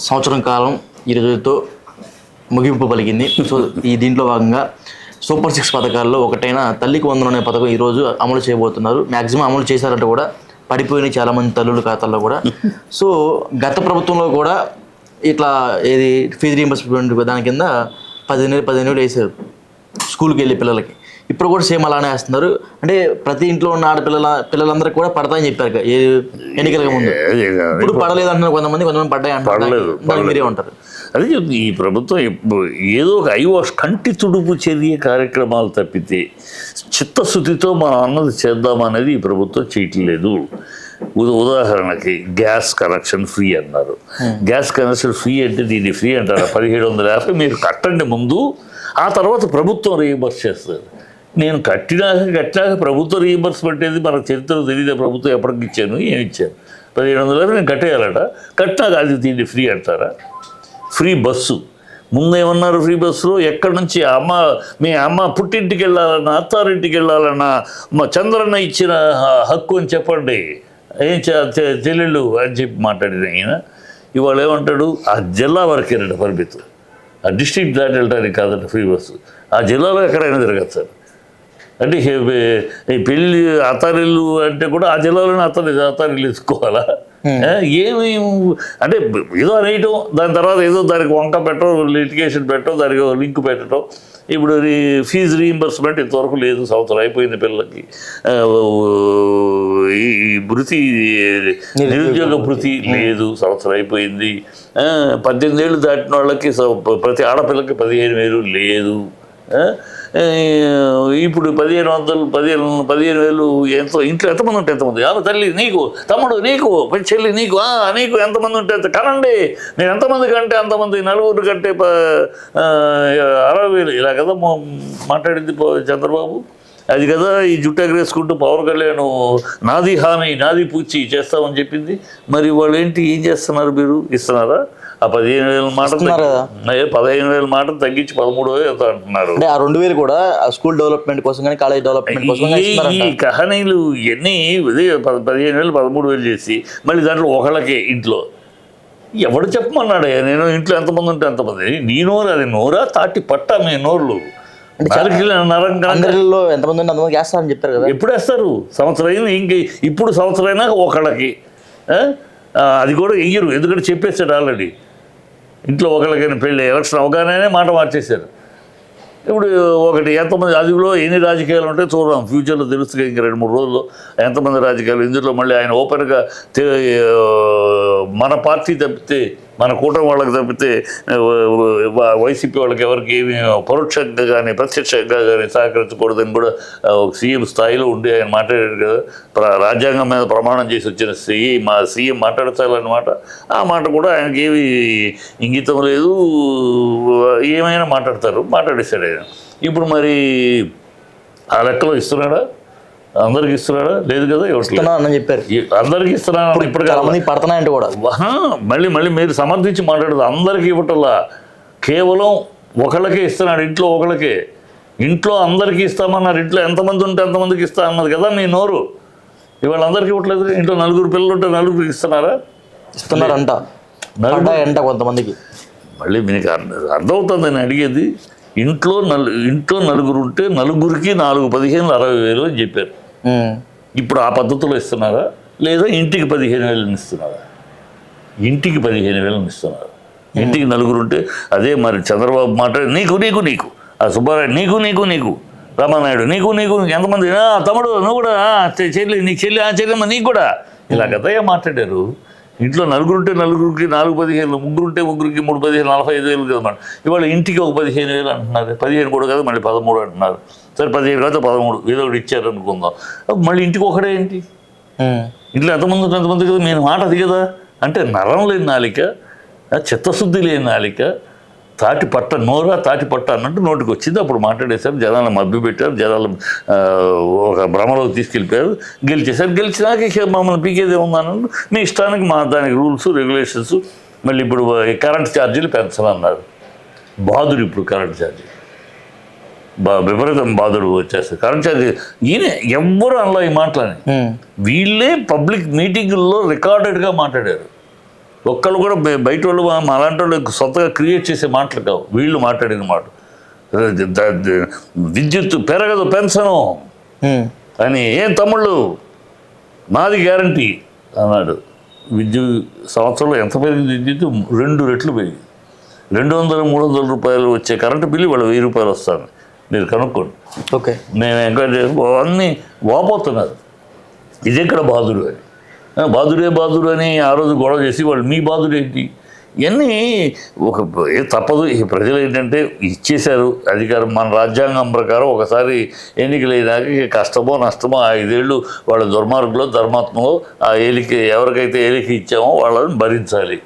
సంవత్సరం కాలం ఈ రోజుతో ముగింపు పలికింది. సో ఈ దీంట్లో భాగంగా సూపర్ 6 పథకాల్లో ఒకటైన తల్లికి వందనం అనే పథకం ఈరోజు అమలు చేయబోతున్నారు. మ్యాక్సిమం అమలు చేశారంటే కూడా పడిపోయినాయి చాలామంది తల్లుల ఖాతాల్లో కూడా. సో గత ప్రభుత్వంలో కూడా ఇట్లా ఏది ఫీజు రీయింబర్స్మెంట్ దాని కింద 15,000 వేసారు స్కూల్కి వెళ్ళే పిల్లలకి. ఇప్పుడు కూడా సేమ్ అలానే వేస్తున్నారు. అంటే ప్రతి ఇంట్లో ఉన్న పిల్లలందరికీ కూడా పడతాయని చెప్పారు ఎన్నికలకు ముందు. ఇప్పుడు పడలేదు అంటున్నారు కొంతమంది పడ్డాయి అంటారు. మీరే ఉంటారు. అదే ఈ ప్రభుత్వం ఏదో ఒక ఐవాష్ కంటి తుడుపు చర్య కార్యక్రమాలు తప్పితే చిత్తశుద్ధితో మనం అన్నది చేద్దామనేది ఈ ప్రభుత్వం చేయట్లేదు. ఉదాహరణకి గ్యాస్ కనెక్షన్ ఫ్రీ అన్నారు. గ్యాస్ కనెక్షన్ ఫ్రీ అంటే దీన్ని ఫ్రీ అంటారా? 1750 మీరు కట్టండి ముందు, ఆ తర్వాత ప్రభుత్వం రీయింబర్స్ చేస్తారు. నేను కట్టినాక ప్రభుత్వం రీయింబర్స్మెంట్ అనేది మన చరిత్ర తెలియదు. ప్రభుత్వం ఎప్పటికి ఇచ్చాను, ఏమి ఇచ్చాను? 1750 నేను కట్టేయాలట. కట్టినాక అది దీన్ని ఫ్రీ అంటారా? Free bus ముందేమన్నారు? ఫ్రీ బస్సులో ఎక్కడి నుంచి మీ అమ్మ పుట్టింటికి వెళ్ళాలన్నా అత్తారింటికి వెళ్ళాలన్నా మా చంద్రన్న ఇచ్చిన హక్కు అని చెప్పండి, ఏం చెల్లెళ్ళు అని చెప్పి మాట్లాడిన ఈయన ఇవాళ ఏమంటాడు? ఆ జిల్లా వరకేనండి పరిమితం, ఆ డిస్ట్రిక్ట్ దాటి వెళ్ళడానికి కాదండి ఫ్రీ బస్సు. ఆ జిల్లాలో ఎక్కడైనా తిరగచ్చు సార్. అంటే ఈ పెళ్ళి అత్తారిల్లు అంటే కూడా ఆ జిల్లాలోనే అత్తారిల్లు తీసుకోవాలా? ఏమి అంటే ఏదో అనేయటం, దాని తర్వాత ఏదో దానికి వంక పెట్టడం, లిటిగేషన్ పెట్టడం, దానికి లింక్ పెట్టడం. ఇప్పుడు ఫీజు రీయింబర్స్మెంట్ ఇంతవరకు లేదు. సంవత్సరం అయిపోయింది పిల్లలకి. ఈ భృతి నిరుద్యోగ భృతి లేదు, సంవత్సరం అయిపోయింది. 18 ఏళ్ళు దాటిన వాళ్ళకి ప్రతి ఆడపిల్లకి 15,000 లేదు. ఇప్పుడు 15,000 ఎంతో ఇంట్లో ఎంతమంది ఉంటే ఎంతమంది? తల్లి నీకు, తమ్ముడు నీకు, చెల్లి నీకు, నీకు ఎంతమంది ఉంటే అంత కనండి. నేను ఎంతమంది కంటే అంతమంది, 4 కంటే 60,000 ఇలా కదా మాట్లాడింది చంద్రబాబు. అది కదా ఈ జుట్టు ఎగరేసుకుంటూ పవన్ కళ్యాణ్ నాది హామీ నాది పూచి చేస్తామని చెప్పింది. మరి వాళ్ళు ఏంటి, ఏం చేస్తున్నారు? మీరు ఇస్తున్నారా? ఆ 15,000 మాట 15,000 మాట తగ్గించి 13,000 ఎంత అంటున్నారు. ఆ 2,000 కూడా స్కూల్ డెవలప్మెంట్ కోసం కానీ కాలేజ్ డెవలప్మెంట్ కోసం ఈ కహానీలు ఇవన్నీ 15,000 13,000 చేసి మళ్ళీ దాంట్లో ఒకళ్ళకే ఇంట్లో ఎవడు చెప్పమన్నాడు? నేను ఇంట్లో ఎంతమంది ఉంటే ఎంతమంది. నీ నోరు అది నోరా తాటి పట్టా మీ నోర్లు అందరిలో ఎంతమంది ఉంటే అంతమంది వేస్తారని చెప్పారు కదా. ఎప్పుడు వేస్తారు? సంవత్సరం అయింది. ఇంక ఇప్పుడు సంవత్సరం అయినా ఒకళ్ళకి అది కూడా వెయ్యరు. ఎందుకంటే చెప్పేస్తాడు ఆల్రెడీ. ఇంట్లో ఒకళ్ళకైనా పెళ్ళి ఎలక్షన్ అవగానే మాట మార్చేశారు. ఇప్పుడు ఒకటి ఎంతమంది అదిలో ఎన్ని రాజకీయాలు ఉంటాయి చూద్దాం, ఫ్యూచర్లో తెలుస్తుంది. ఇంక 2-3 రోజుల్లో ఎంతమంది రాజకీయాలు. ఇందులో మళ్ళీ ఆయన ఓపెన్గా మన పార్టీ తప్పితే, మన కూటమి వాళ్ళకి తప్పితే వైసీపీ వాళ్ళకి ఎవరికి ఏమి పరోక్షంగా కానీ ప్రత్యక్షంగా కానీ సహకరించకూడదని కూడా ఒక సీఎం స్థాయిలో ఉండి ఆయన మాట్లాడారు కదా. రాజ్యాంగం మీద ప్రమాణం చేసి వచ్చిన సీఎం మాట్లాడతారన్నమాట. ఆ మాట కూడా ఆయనకి ఏమి ఇంగితం లేదు, ఏమైనా మాట్లాడేశాడు ఆయన. ఇప్పుడు మరి ఆ లెక్కలో ఇస్తున్నాడా? అందరికి ఇస్తున్నాడా? లేదు కదా. అని చెప్పారు అందరికి ఇస్తున్నాను. ఇప్పుడు పడుతున్నాయంటే కూడా మళ్ళీ మీరు సమర్థించి మాట్లాడదు. అందరికి ఇవ్వటంలా, కేవలం ఒకళ్ళకే ఇస్తున్నాడు. ఇంట్లో ఒకళ్ళకే. ఇంట్లో అందరికీ ఇస్తామన్నారు. ఇంట్లో ఎంతమంది ఉంటే ఎంతమందికి ఇస్తా అన్నది కదా మీ నోరు. ఇవాళ అందరికి ఇవ్వట్లేదు. ఇంట్లో 4 పిల్లలు ఉంటే 4 ఇస్తున్నారా? ఇస్తున్నారంట కొంతమందికి. మళ్ళీ మీకు అర్థమవుతుంది నేను అడిగేది. ఇంట్లో 4 ఉంటే 4కి 4 15 60,000 అని చెప్పారు. ఇప్పుడు ఆ పద్ధతిలో ఇస్తున్నారా? లేదా ఇంటికి 15,000 ఇస్తున్నారా? ఇంటికి 15,000 ఇస్తున్నారు. ఇంటికి 4 ఉంటే అదే మరి చంద్రబాబు మాట్లాడి నీకు ఆ సుబ్బారాయుడు రామానాయుడు నీకు ఎంతమంది? తమ్ముడు నువ్వు కూడా, చెల్లి నీకు చెల్లెమ్మ నీకు కూడా, ఇలా కదా మాట్లాడారు. ఇంట్లో 4 ఉంటే 4కి 4 15, 3 ఉంటే 3కి 3 15 45,000 కదా మాట. ఇవాళ ఇంటికి ఒక 15,000 అంటున్నారు. 15 కూడా కదా, మళ్ళీ 13 అంటున్నారు. సరే 15 కాదు 13 ఏదో ఒకటి ఇచ్చారు అనుకుందాం. మళ్ళీ ఇంటికి ఒకటే ఏంటి? ఇంట్లో ఎంతమంది ఉంటే ఎంతమంది కదా. నేను మాట అది కదా. అంటే నరం లేని నాలిక, చిత్తశుద్ధి లేని నాలిక, నోరా తాటి పట్ట అన్నట్టు నోటికి వచ్చింది. అప్పుడు మాట్లాడేశారు, జనాలను మభ్యపెట్టారు, జనాలు ఒక భ్రమలోకి తీసుకెళ్ళిపోయారు, గెలిచేశారు. గెలిచినాక మమ్మల్ని పీకేదే ఉందన్నట్టు మీ ఇష్టానికి దానికి రూల్స్ రెగ్యులేషన్స్. మళ్ళీ ఇప్పుడు కరెంట్ ఛార్జీలు పెంచాలన్నారు. బాధుడు ఇప్పుడు కరెంట్ ఛార్జీ విపరీతం బాధుడు వచ్చేస్తారు. కరెంట్ ఛార్జీ ఈయన ఎవ్వరు అనలా ఈ మాటలని. వీళ్ళే పబ్లిక్ మీటింగుల్లో రికార్డెడ్గా మాట్లాడారు. ఒక్కళ్ళు కూడా బయట వాళ్ళు మా అలాంటి వాళ్ళు సొంతగా క్రియేట్ చేసే మాటలు కావు వీళ్ళు మాట్లాడిన మాట. విద్యుత్ పెరగదు పెన్షను అని, ఏం తమ్ముళ్ళు నాది గ్యారంటీ అన్నాడు. సంవత్సరంలో ఎంత పెరిగింది విద్యుత్? 2 రెట్లు పెరిగింది. 200-300 రూపాయలు వచ్చే కరెంటు బిల్లు వాళ్ళు 1000 రూపాయలు వస్తాను, మీరు కనుక్కోండి. ఓకే, నేను ఎంక్వైరీ చేసి అన్నీ వాపోతున్నారు, ఇది ఎక్కడ బాధుడు అని. బాధుడు అని ఆ రోజు గొడవ చేసి వాళ్ళు మీ బాధుడు ఏంటి ఇవన్నీ తప్పదు. ఈ ప్రజలు ఏంటంటే ఇచ్చేశారు అధికారం, మన రాజ్యాంగం ప్రకారం ఒకసారి ఎన్నికలైనాక కష్టమో నష్టమో 5 ఏళ్ళు వాళ్ళ దుర్మార్గులో ధర్మాత్మలో ఆ ఏలికి ఎవరికైతే ఏలికి ఇచ్చామో వాళ్ళని భరించాలి.